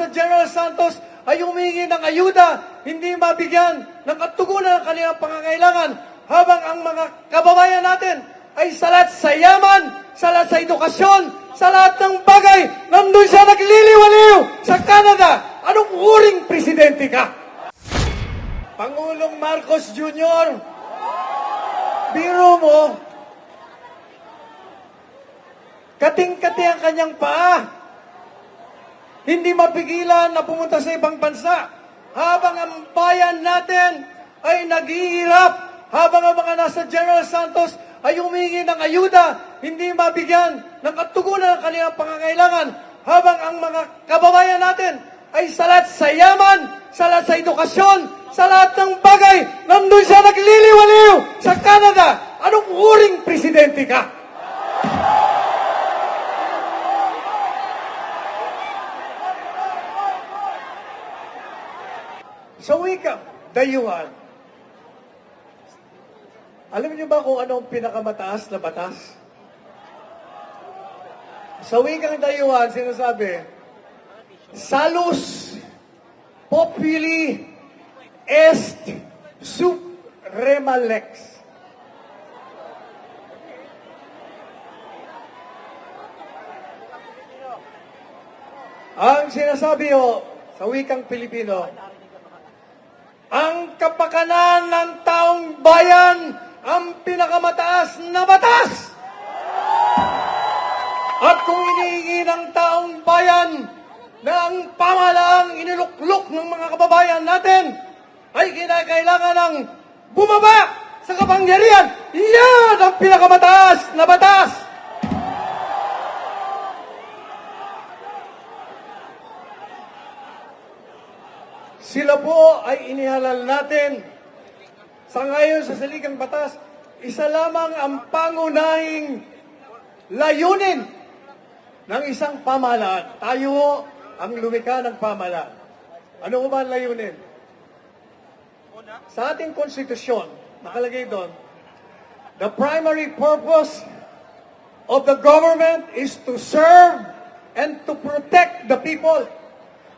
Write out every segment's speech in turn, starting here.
nasa General Santos ay humingi ng ayuda, hindi mabigyan ng katugunan ng kanilang pangangailangan, habang ang mga kababayan natin ay salat sa yaman, salat sa edukasyon, sa lahat ng bagay, nandun siya nagliliwaliw sa Canada. Anong uring presidente ka? Pangulong Marcos Jr., biro mo, kating-kati ang kanyang paa. Hindi mapigilan na pumunta sa ibang bansa habang ang bayan natin ay naghihirap, habang ang mga nasa General Santos ay humingi ng ayuda, hindi mabigyan ng katugunan ng kanilang pangangailangan, habang ang mga kababayan natin ay salat sa yaman, salat sa edukasyon, sa lahat ng bagay, nandun siya nagliliwaliw sa Canada. Anong uring presidente ka? Sa wikang dayuhan, alam niyo ba kung anong pinakamataas na batas? Sa wikang dayuhan, sinasabi, salus populi est suprema lex. Ang sinasabi sa wikang Pilipino, ang kapakanan ng taong bayan ang pinakamataas na batas. At kung inihingi ng taong bayan na ang pamahalaang iniluklok ng mga kababayan natin ay kinakailangan ng bumaba sa kapangyarihan, yan ang pinakamataas na batas. Sila po ay inihalal natin. Sa ngayon sa saligang batas, isa lamang ang pangunahing layunin ng isang pamahalaan. Tayo ang lumikha ng pamahalaan. Ano ba ang layunin? Sa ating konstitusyon, nakalagay doon, the primary purpose of the government is to serve and to protect the people.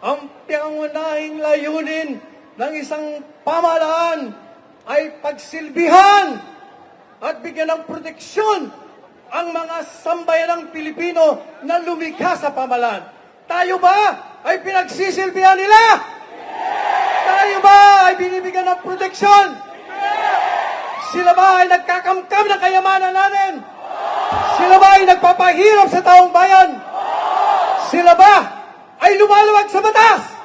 Ang pangunahing layunin ng isang pamahalaan ay pagsilbihan at bigyan ng proteksyon ang mga sambayanang Pilipino na lumikha sa pamahalaan. Tayo ba ay pinagsisilbihan nila? Tayo ba ay binibigyan ng proteksyon? Sila ba ay nagkakamkam ng kayamanan natin? Sila ba ay nagpapahirap sa taong bayan? Sila ba ay lumalawag sa batas?